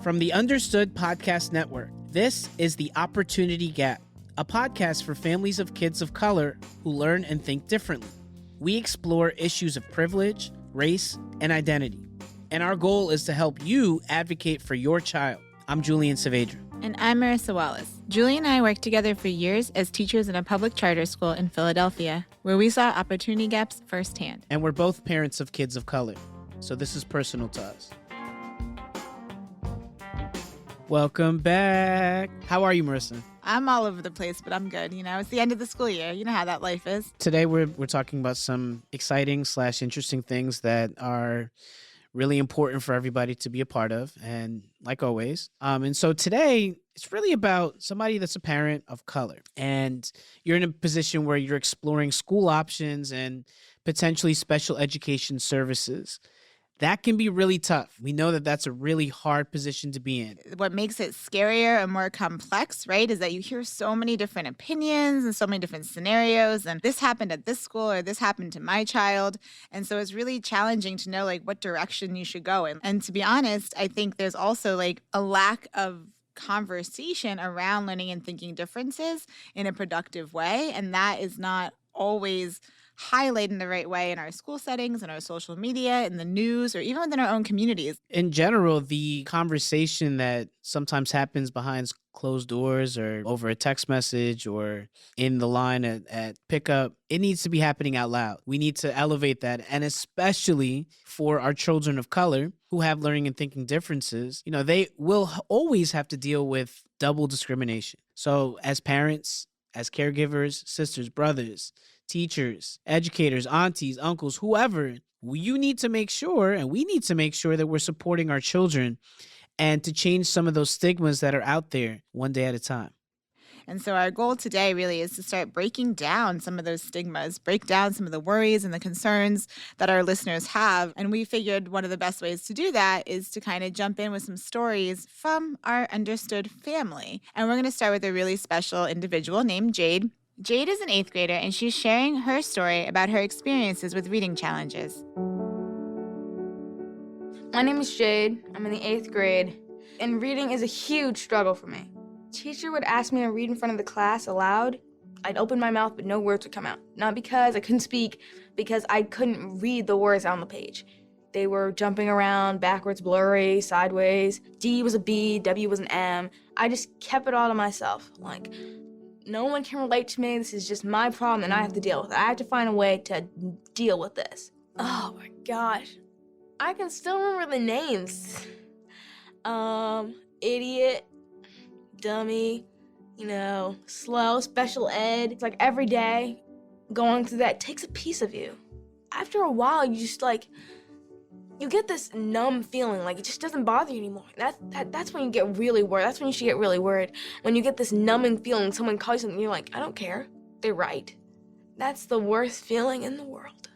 From the Understood Podcast Network, this is The Opportunity Gap, a podcast for families of kids of color who learn and think differently. We explore issues of privilege, race, and identity. And our goal is to help you advocate for your child. I'm Julian Saavedra. And I'm Marissa Wallace. Julian and I worked together for years as teachers in a public charter school in Philadelphia, where we saw opportunity gaps firsthand. And we're both parents of kids of color, so this is personal to us. Welcome back. How are you, Marissa? I'm all over the place, but I'm good. You know, it's the end of the school year. You know how that life is. Today, we're talking about some exciting / interesting things that are really important for everybody to be a part of, and like always. And so today, it's really about somebody that's a parent of color, and you're in a position where you're exploring school options and potentially special education services. That can be really tough. We know that that's a really hard position to be in. What makes it scarier and more complex, right, is that you hear so many different opinions and so many different scenarios. And this happened at this school or this happened to my child. And so it's really challenging to know like what direction you should go in. And to be honest, I think there's also like a lack of conversation around learning and thinking differences in a productive way. And that is not always highlighted in the right way in our school settings, in our social media, in the news, or even within our own communities. In general, the conversation that sometimes happens behind closed doors or over a text message or in the line at pickup, it needs to be happening out loud. We need to elevate that. And especially for our children of color who have learning and thinking differences, you know, they will always have to deal with double discrimination. So as parents, as caregivers, sisters, brothers, teachers, educators, aunties, uncles, whoever, you need to make sure, and we need to make sure that we're supporting our children and to change some of those stigmas that are out there one day at a time. And so our goal today really is to start breaking down some of those stigmas, break down some of the worries and the concerns that our listeners have. And we figured one of the best ways to do that is to kind of jump in with some stories from our Understood family. And we're going to start with a really special individual named Jade. Jade is an 8th grader, and she's sharing her story about her experiences with reading challenges. My name is Jade. I'm in the 8th grade, and reading is a huge struggle for me. Teacher would ask me to read in front of the class aloud. I'd open my mouth, but no words would come out. Not because I couldn't speak, because I couldn't read the words on the page. They were jumping around, backwards, blurry, sideways. D was a B, W was an M. I just kept it all to myself, like, no one can relate to me. This is just my problem, and I have to deal with it. I have to find a way to deal with this. Oh my gosh. I can still remember the names. Idiot, dummy, slow, special ed. It's like every day going through that takes a piece of you. After a while, you just you get this numb feeling, like it just doesn't bother you anymore. That's when you get really worried. That's when you should get really worried. When you get this numbing feeling, someone calls you something, you're like, I don't care. They're right. That's the worst feeling in the world.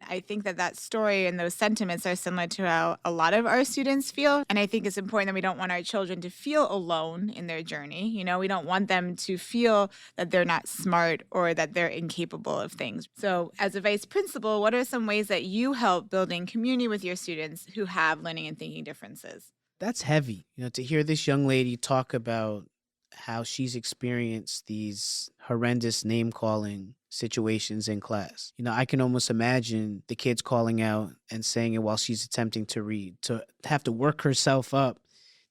I think that story and those sentiments are similar to how a lot of our students feel. And I think it's important that we don't want our children to feel alone in their journey. You know, we don't want them to feel that they're not smart or that they're incapable of things. So as a vice principal, what are some ways that you help building community with your students who have learning and thinking differences? That's heavy, to hear this young lady talk about how she's experienced these horrendous name-calling situations in class. I can almost imagine the kids calling out and saying it while she's attempting to read, to have to work herself up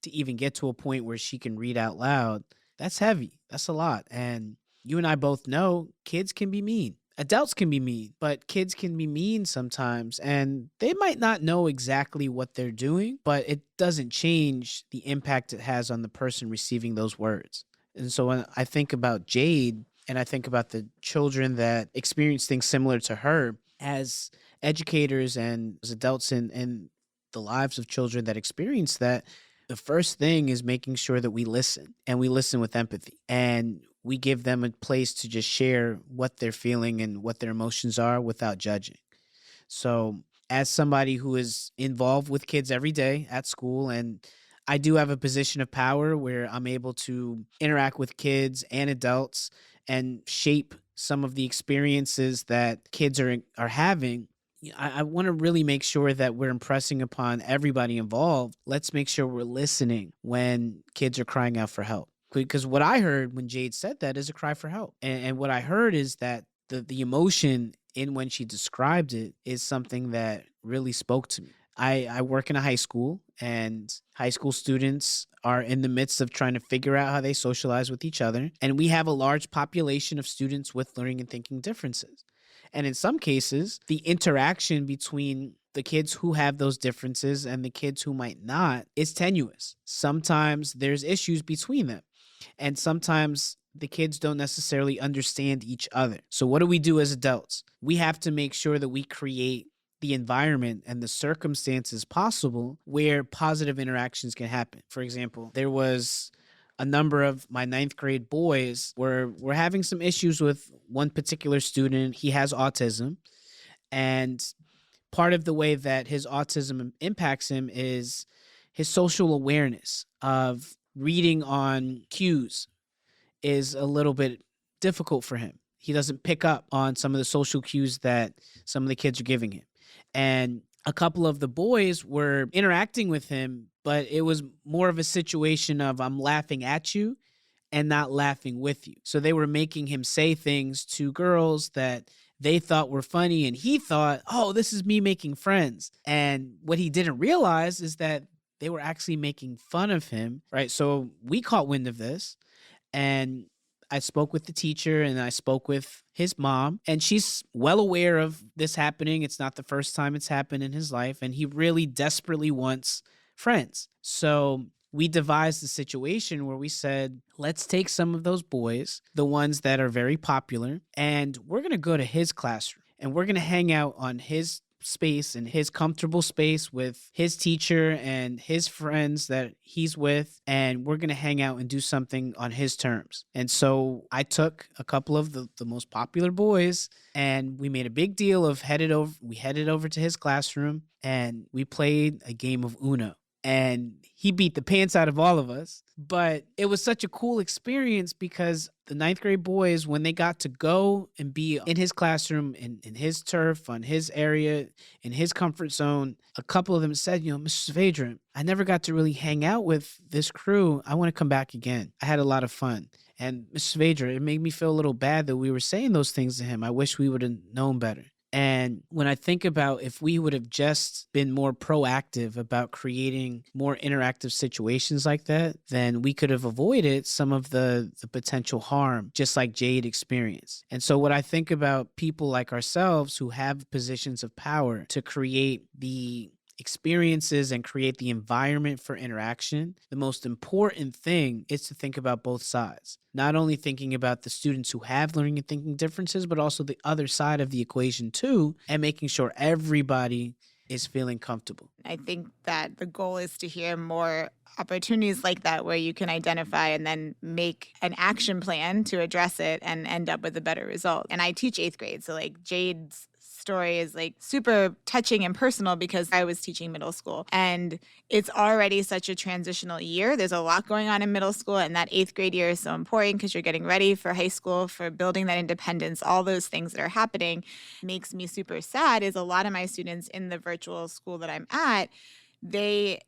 to even get to a point where she can read out loud. That's heavy. That's a lot. And you and I both know kids can be mean. Adults can be mean, but kids can be mean sometimes, and they might not know exactly what they're doing, but it doesn't change the impact it has on the person receiving those words. And so when I think about Jade, and I think about the children that experience things similar to her, as educators and as adults in the lives of children that experience that, the first thing is making sure that we listen, and we listen with empathy, and we give them a place to just share what they're feeling and what their emotions are without judging. So as somebody who is involved with kids every day at school, and I do have a position of power where I'm able to interact with kids and adults and shape some of the experiences that kids are having, I want to really make sure that we're impressing upon everybody involved. Let's make sure we're listening when kids are crying out for help. Because what I heard when Jade said that is a cry for help. And what I heard is that the emotion in when she described it is something that really spoke to me. I work in a high school, and high school students are in the midst of trying to figure out how they socialize with each other. And we have a large population of students with learning and thinking differences. And in some cases, the interaction between the kids who have those differences and the kids who might not is tenuous. Sometimes there's issues between them. And sometimes the kids don't necessarily understand each other. So what do we do as adults? We have to make sure that we create the environment and the circumstances possible where positive interactions can happen. For example, there was a number of my 9th grade boys were having some issues with one particular student. He has autism, and part of the way that his autism impacts him is his social awareness of reading on cues is a little bit difficult for him. He doesn't pick up on some of the social cues that some of the kids are giving him. And a couple of the boys were interacting with him, but it was more of a situation of I'm laughing at you and not laughing with you. So they were making him say things to girls that they thought were funny, and he thought, oh, this is me making friends. And what he didn't realize is that they were actually making fun of him, right? So we caught wind of this, and I spoke with the teacher and I spoke with his mom, and she's well aware of this happening. It's not the first time it's happened in his life, and he really desperately wants friends. So we devised a situation where we said, let's take some of those boys, the ones that are very popular, and we're going to go to his classroom and we're going to hang out on his space and his comfortable space with his teacher and his friends that he's with, and we're going to hang out and do something on his terms. And so I took a couple of the most popular boys, and we made a big deal of headed over to his classroom, and we played a game of Uno. And he beat the pants out of all of us. But it was such a cool experience because the 9th grade boys, when they got to go and be in his classroom, in his turf, on his area, in his comfort zone, a couple of them said, Mr. Saavedra, I never got to really hang out with this crew. I want to come back again. I had a lot of fun. And Mr. Saavedra, it made me feel a little bad that we were saying those things to him. I wish we would have known better. And when I think about if we would have just been more proactive about creating more interactive situations like that, then we could have avoided some of the potential harm, just like Jade experienced. And so what I think about people like ourselves who have positions of power to create the experiences and create the environment for interaction, the most important thing is to think about both sides. Not only thinking about the students who have learning and thinking differences, but also the other side of the equation too, and making sure everybody is feeling comfortable. I think that the goal is to hear more opportunities like that where you can identify and then make an action plan to address it and end up with a better result. And I teach 8th grade, so like Jade's story is like super touching and personal because I was teaching middle school, and it's already such a transitional year. There's a lot going on in middle school, and that 8th grade year is so important because you're getting ready for high school, for building that independence. All those things that are happening makes me super sad is a lot of my students in the virtual school that I'm at, they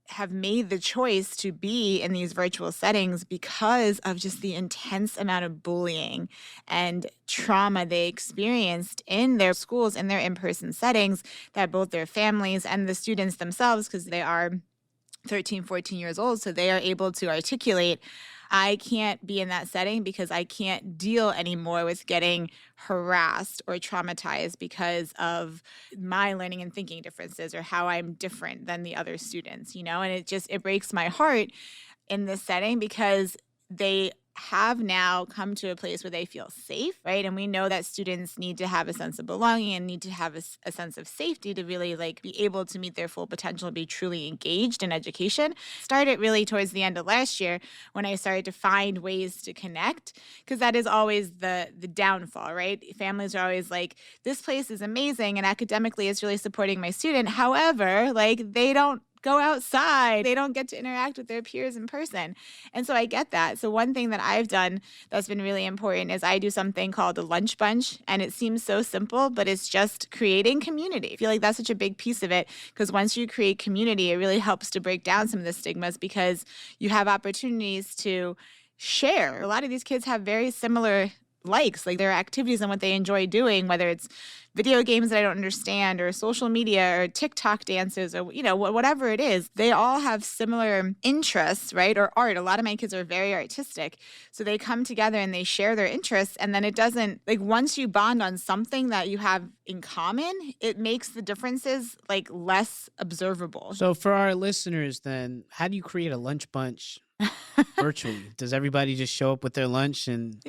have made the choice to be in these virtual settings because of just the intense amount of bullying and trauma they experienced in their schools, in their in-person settings, that both their families and the students themselves, because they are 13, 14 years old, so they are able to articulate, I can't be in that setting because I can't deal anymore with getting harassed or traumatized because of my learning and thinking differences or how I'm different than the other students, and it breaks my heart in this setting because they have now come to a place where they feel safe, right? And we know that students need to have a sense of belonging and need to have a sense of safety to really be able to meet their full potential and be truly engaged in education. Started really towards the end of last year when I started to find ways to connect, because that is always the downfall, right? Families are always like, this place is amazing and academically it's really supporting my student. However, they don't go outside. They don't get to interact with their peers in person. And so I get that. So one thing that I've done that's been really important is I do something called a lunch bunch. And it seems so simple, but it's just creating community. I feel like that's such a big piece of it, because once you create community, it really helps to break down some of the stigmas, because you have opportunities to share. A lot of these kids have very similar likes, like their activities and what they enjoy doing, whether it's video games that I don't understand or social media or TikTok dances or, whatever it is. They all have similar interests, right? Or art. A lot of my kids are very artistic. So they come together and they share their interests. And then it doesn't, like, once you bond on something that you have in common, it makes the differences like less observable. So for our listeners, then, how do you create a lunch bunch virtually? Does everybody just show up with their lunch and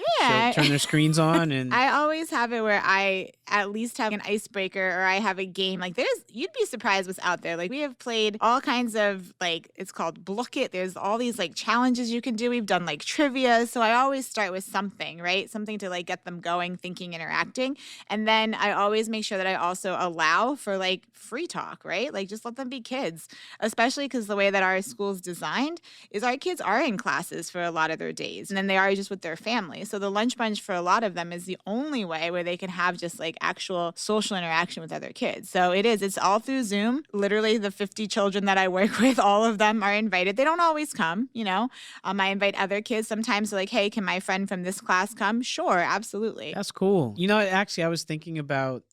turn their screens on? And I always have it where I at least have an icebreaker, or I have a game. Like, you'd be surprised what's out there. Like, we have played all kinds of, like, it's called Block It. There's all these like challenges you can do. We've done like trivia. So I always start with something, right? Something to like get them going, thinking, interacting. And then I always make sure that I also allow for like free talk, right? Like, just let them be kids, especially because the way that our school's designed is our kids are in classes for a lot of their days, and then they are just with their family. So the lunch bunch for a lot of them is the only way where they can have just like actual social interaction with other kids. So it's all through Zoom. Literally the 50 children that I work with, all of them are invited. They don't always come, I invite other kids. Sometimes they're like, hey, can my friend from this class come? Sure, absolutely. that's cool. Actually, I was thinking about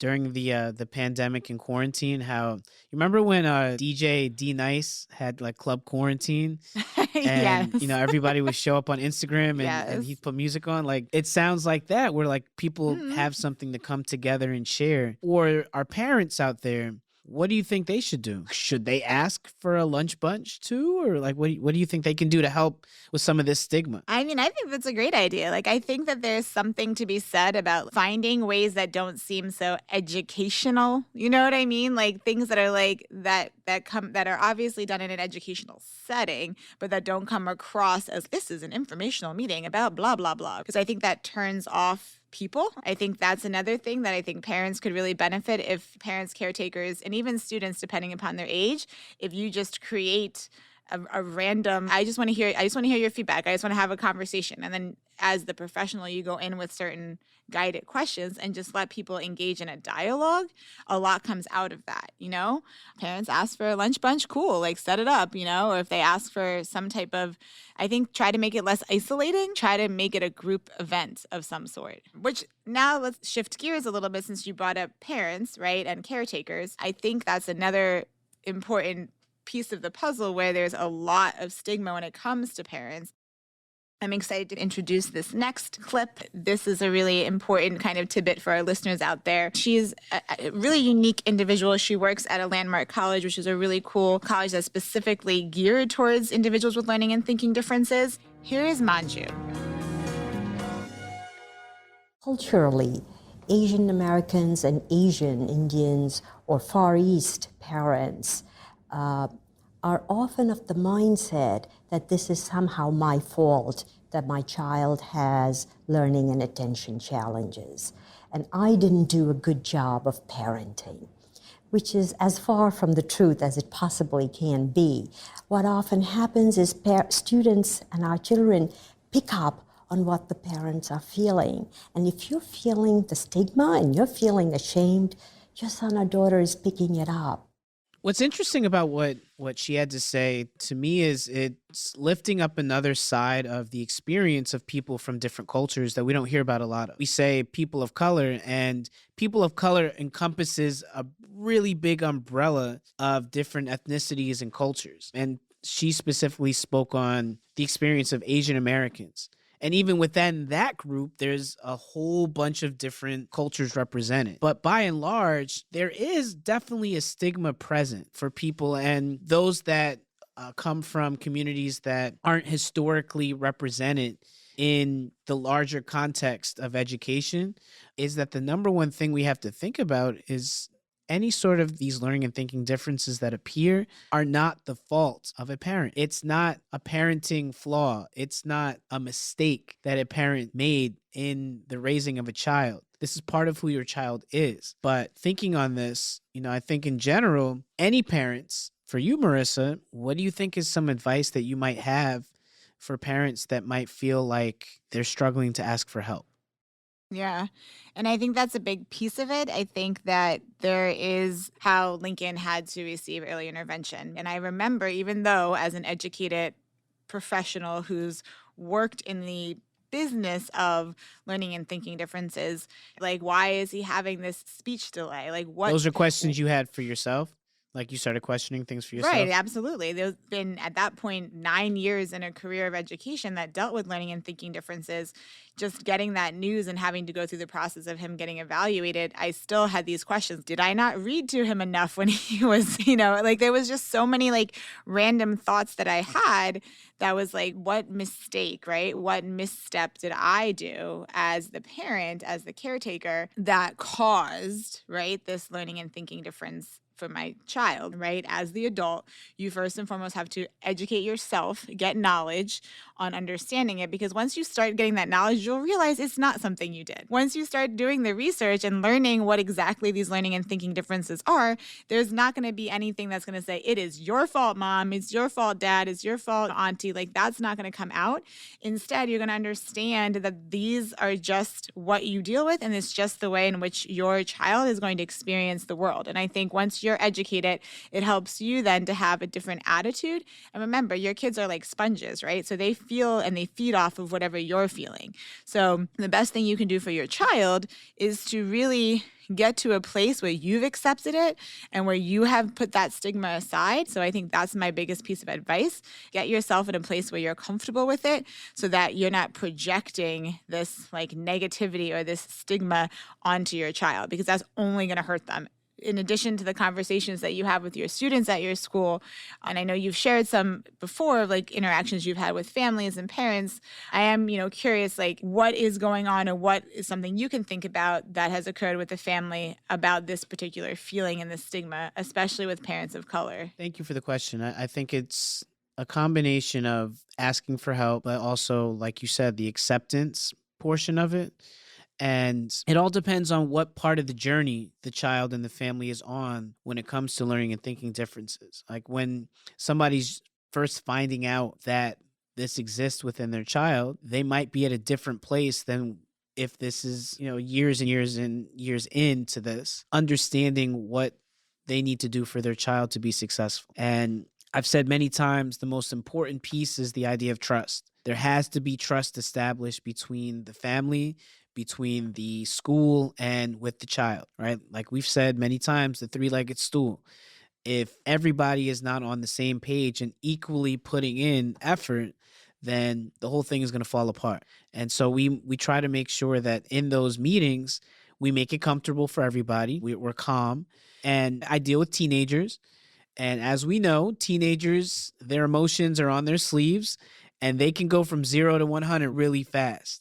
during the pandemic and quarantine, how you remember when DJ D Nice had like club quarantine, and Yes. everybody would show up on Instagram and he'd put music on. Like, it sounds like that, where like people have something to come together and share. Or our parents out there, what do you think they should do? Should they ask for a lunch bunch too? Or like, what do you think they can do to help with some of this stigma? I mean, I think that's a great idea. Like, I think that there's something to be said about finding ways that don't seem so educational. You know what I mean? Like, things that are like that are obviously done in an educational setting, but that don't come across as this is an informational meeting about blah, blah, blah. Because I think that turns off people. I think that's another thing that I think parents could really benefit if parents, caretakers, and even students, depending upon their age, if you just create a random, I just want to hear your feedback. I just want to have a conversation. And then as the professional, you go in with certain guided questions and just let people engage in a dialogue. A lot comes out of that, Parents ask for a lunch bunch, cool, like set it up, or if they ask for some type of, I think, try to make it less isolating, try to make it a group event of some sort. Which, now let's shift gears a little bit, since you brought up parents, right, and caretakers. I think that's another important piece of the puzzle where there's a lot of stigma when it comes to parents. I'm excited to introduce this next clip. This is a really important kind of tidbit for our listeners out there. She's a really unique individual. She works at a landmark college, which is a really cool college that's specifically geared towards individuals with learning and thinking differences. Here is Manju. Culturally, Asian Americans and Asian Indians or Far East parents are often of the mindset that this is somehow my fault that my child has learning and attention challenges, and I didn't do a good job of parenting, which is as far from the truth as it possibly can be. What often happens is students and our children pick up on what the parents are feeling, and if you're feeling the stigma and you're feeling ashamed, your son or daughter is picking it up. What's interesting about what she had to say to me is it's lifting up another side of the experience of people from different cultures that we don't hear about a lot of. We say people of color, and people of color encompasses a really big umbrella of different ethnicities and cultures. And she specifically spoke on the experience of Asian Americans. And even within that group, there's a whole bunch of different cultures represented. But by and large, there is definitely a stigma present for people, and those that come from communities that aren't historically represented in the larger context of education, is that the number one thing we have to think about is any sort of these learning and thinking differences that appear are not the fault of a parent. It's not a parenting flaw. It's not a mistake that a parent made in the raising of a child. This is part of who your child is. But thinking on this, I think in general, any parents For you, Marissa, what do you think is some advice that you might have for parents that might feel like they're struggling to ask for help? Yeah. And I think that's a big piece of it. I think that there is how Lincoln had to receive early intervention. And I remember, even though as an educated professional who's worked in the business of learning and thinking differences, like, why is he having this speech delay? Like, what? Those are questions you had for yourself? Like you started questioning things for Right, yourself? absolutely. There's been, at that point, 9 years in a career of education that dealt with learning and thinking differences. Just getting that news and having to go through the process of him getting evaluated, I still had these questions. Did I not read to him enough when he was, like, there was just so many like random thoughts that I had that was like, what mistake, right? What misstep did I do as the parent, as the caretaker, that caused, right, this learning and thinking difference for my child, right? As the adult, you first and foremost have to educate yourself, get knowledge on understanding it, because once you start getting that knowledge, you'll realize it's not something you did. Once you start doing the research and learning what exactly these learning and thinking differences are, there's not going to be anything that's going to say, it is your fault, mom, it's your fault, dad, it's your fault, auntie. Like, that's not going to come out. Instead, you're going to understand that these are just what you deal with, and it's just the way in which your child is going to experience the world. And I think once you're educated, it helps you then to have a different attitude. And remember, your kids are like sponges, right? So they feel and they feed off of whatever you're feeling. So the best thing you can do for your child is to really get to a place where you've accepted it and where you have put that stigma aside. So I think that's my biggest piece of advice. Get yourself in a place where you're comfortable with it so that you're not projecting this like negativity or this stigma onto your child, because that's only going to hurt them. In addition to the conversations that you have with your students at your school, and I know you've shared some before of like interactions you've had with families and parents, I am, curious, like, what is going on or what is something you can think about that has occurred with the family about this particular feeling and the stigma, especially with parents of color? Thank you for the question. I think it's a combination of asking for help, but also, like you said, the acceptance portion of it. And it all depends on what part of the journey the child and the family is on when it comes to learning and thinking differences. Like when somebody's first finding out that this exists within their child, they might be at a different place than if this is, years and years and years into this, understanding what they need to do for their child to be successful. And I've said many times, the most important piece is the idea of trust. There has to be trust established between the family, between the school, and with the child, right? Like we've said many times, the three-legged stool. If everybody is not on the same page and equally putting in effort, then the whole thing is going to fall apart. And so we try to make sure that in those meetings, we make it comfortable for everybody. We're calm. And I deal with teenagers. And as we know, teenagers, their emotions are on their sleeves and they can go from 0 to 100 really fast.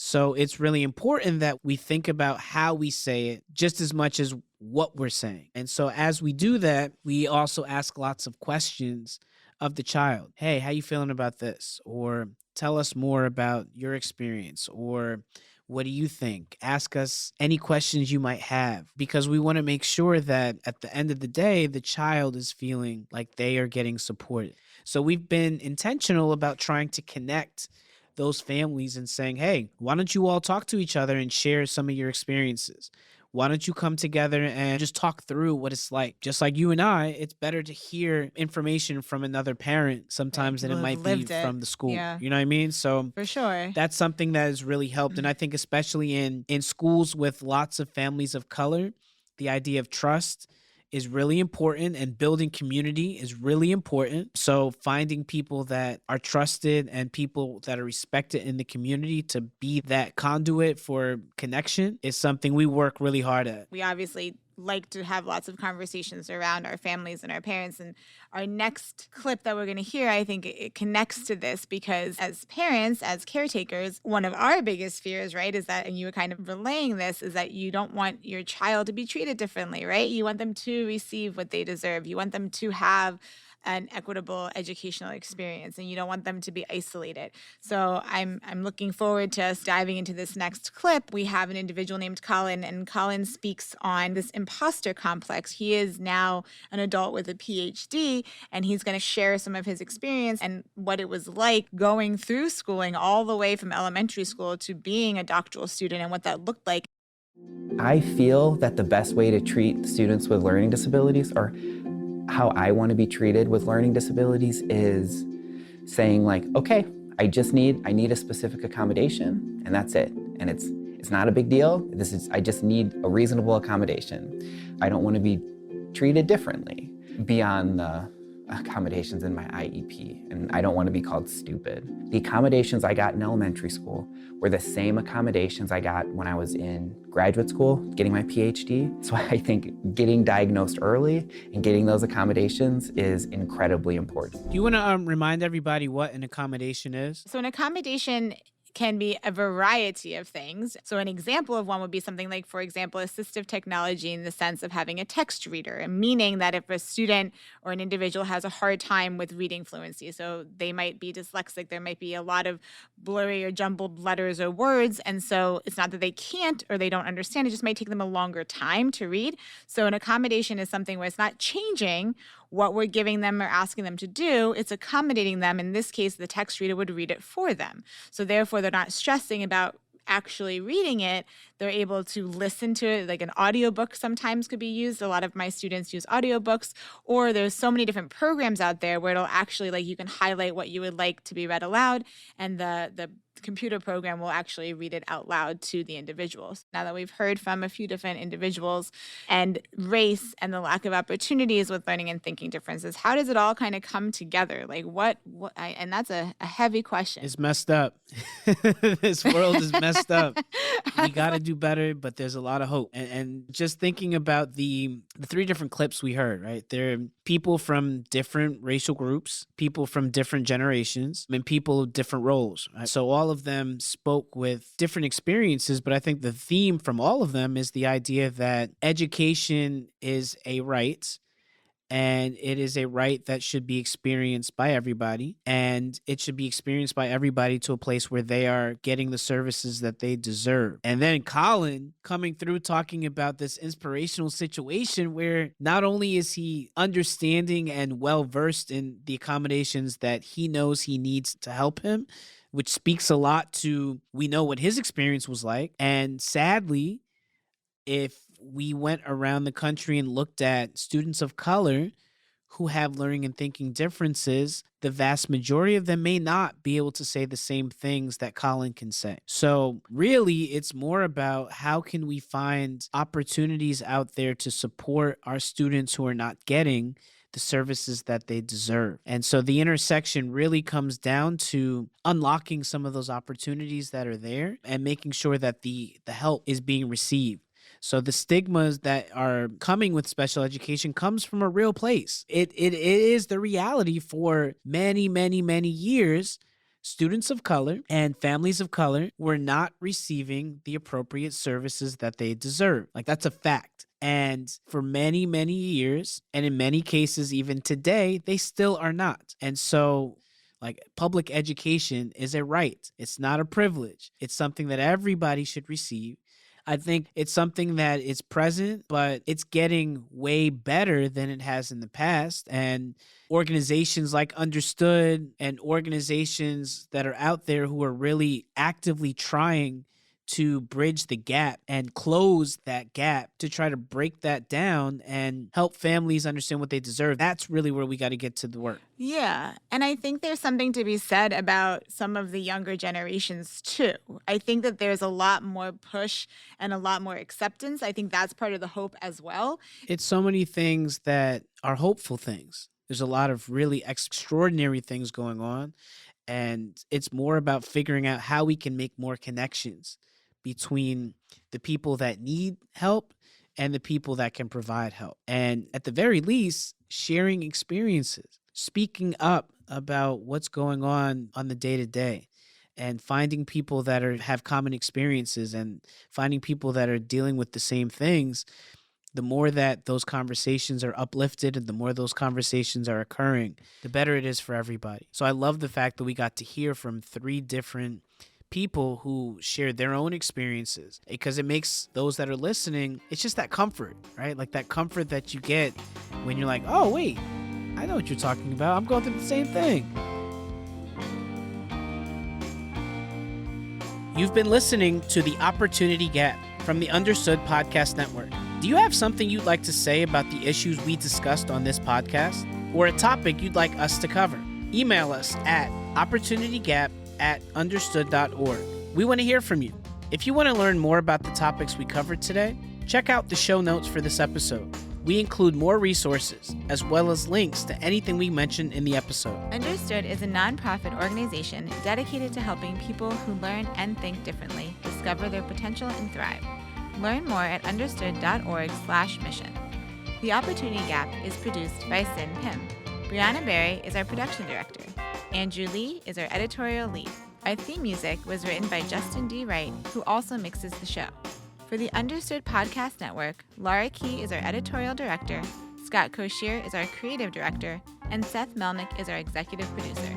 So it's really important that we think about how we say it just as much as what we're saying. And so as we do that, we also ask lots of questions of the child. Hey, how you feeling about this? Or tell us more about your experience. Or what do you think? Ask us any questions you might have, because we want to make sure that at the end of the day, the child is feeling like they are getting supported. So we've been intentional about trying to connect those families and saying, hey, why don't you all talk to each other and share some of your experiences? Why don't you come together and just talk through what it's like? Just like you and I, it's better to hear information from another parent sometimes than it might be from the school. Yeah. You know what I mean? So For sure. that's something that has really helped. And I think especially in schools with lots of families of color, the idea of trust is really important, and building community is really important. So finding people that are trusted and people that are respected in the community to be that conduit for connection is something we work really hard at. We obviously like to have lots of conversations around our families and our parents. And our next clip that we're going to hear, I think it connects to this, because as parents, as caretakers, one of our biggest fears, right, is that, and you were kind of relaying this, is that you don't want your child to be treated differently, right? You want them to receive what they deserve. You want them to have an equitable educational experience, and you don't want them to be isolated. So I'm looking forward to us diving into this next clip. We have an individual named Colin, and Colin speaks on this imposter complex. He is now an adult with a PhD, and he's going to share some of his experience and what it was like going through schooling all the way from elementary school to being a doctoral student and what that looked like. I feel that the best way to treat students with learning disabilities, or how I want to be treated with learning disabilities, is saying like, okay, I need a specific accommodation, and that's it. And it's not a big deal. I just need a reasonable accommodation. I don't want to be treated differently beyond the accommodations in my IEP, and I don't want to be called stupid. The accommodations I got in elementary school were the same accommodations I got when I was in graduate school, getting my PhD. So I think getting diagnosed early and getting those accommodations is incredibly important. Do you want to remind everybody what an accommodation is? So an accommodation can be a variety of things. So an example of one would be something like, for example, assistive technology in the sense of having a text reader, meaning that if a student or an individual has a hard time with reading fluency, so they might be dyslexic, there might be a lot of blurry or jumbled letters or words, and so it's not that they can't or they don't understand, it just might take them a longer time to read. So an accommodation is something where it's not changing what we're giving them or asking them to do, it's accommodating them. In this case, the text reader would read it for them. So therefore, they're not stressing about actually reading it. They're able to listen to it, like an audiobook sometimes could be used. A lot of my students use audiobooks, or there's so many different programs out there where it'll actually, like, you can highlight what you would like to be read aloud, and the computer program will actually read it out loud to the individuals. Now that we've heard from a few different individuals and race and the lack of opportunities with learning and thinking differences, how does it all kind of come together? Like and that's a heavy question. It's messed up. This world is messed up. We got to do better, but there's a lot of hope. And just thinking about the three different clips we heard, right? There are people from different racial groups, people from different generations, and people of different roles. Right? So all of them spoke with different experiences, but I think the theme from all of them is the idea that education is a right, and it is a right that should be experienced by everybody, and it should be experienced by everybody to a place where they are getting the services that they deserve. And then Colin coming through talking about this inspirational situation where not only is he understanding and well-versed in the accommodations that he knows he needs to help him, which speaks a lot to, we know what his experience was like. And sadly, if we went around the country and looked at students of color who have learning and thinking differences, the vast majority of them may not be able to say the same things that Colin can say. So really, it's more about how can we find opportunities out there to support our students who are not getting the services that they deserve. And so the intersection really comes down to unlocking some of those opportunities that are there and making sure that the help is being received. So the stigmas that are coming with special education comes from a real place. It is the reality for many, many, many years. Students of color and families of color were not receiving the appropriate services that they deserve. Like, that's a fact. And for many, many years, and in many cases, even today, they still are not. And so, like, public education is a right. It's not a privilege. It's something that everybody should receive. I think it's something that is present, but it's getting way better than it has in the past. And organizations like Understood and organizations that are out there who are really actively trying to bridge the gap and close that gap to try to break that down and help families understand what they deserve. That's really where we got to get to the work. Yeah. And I think there's something to be said about some of the younger generations too. I think that there's a lot more push and a lot more acceptance. I think that's part of the hope as well. It's so many things that are hopeful things. There's a lot of really extraordinary things going on. And it's more about figuring out how we can make more connections between the people that need help and the people that can provide help. And at the very least, sharing experiences, speaking up about what's going on the day-to-day, and finding people that have common experiences and finding people that are dealing with the same things the more that those conversations are uplifted and the more those conversations are occurring, the better it is for everybody. So I love the fact that we got to hear from 3 different people who shared their own experiences, because it makes those that are listening, it's just that comfort, right? Like that comfort that you get when you're like, oh, wait, I know what you're talking about. I'm going through the same thing. You've been listening to The Opportunity Gap from the Understood Podcast Network. Do you have something you'd like to say about the issues we discussed on this podcast, or a topic you'd like us to cover? Email us at opportunitygap@understood.org. We want to hear from you. If you want to learn more about the topics we covered today, check out the show notes for this episode. We include more resources, as well as links to anything we mentioned in the episode. Understood is a nonprofit organization dedicated to helping people who learn and think differently discover their potential and thrive. Learn more at understood.org/mission. The Opportunity Gap is produced by Sin Pim. Brianna Berry is our production director. Andrew Lee is our editorial lead. Our theme music was written by Justin D. Wright, who also mixes the show. For the Understood Podcast Network, Laura Key is our editorial director, Scott Koshier is our creative director, and Seth Melnick is our executive producer.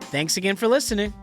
Thanks again for listening.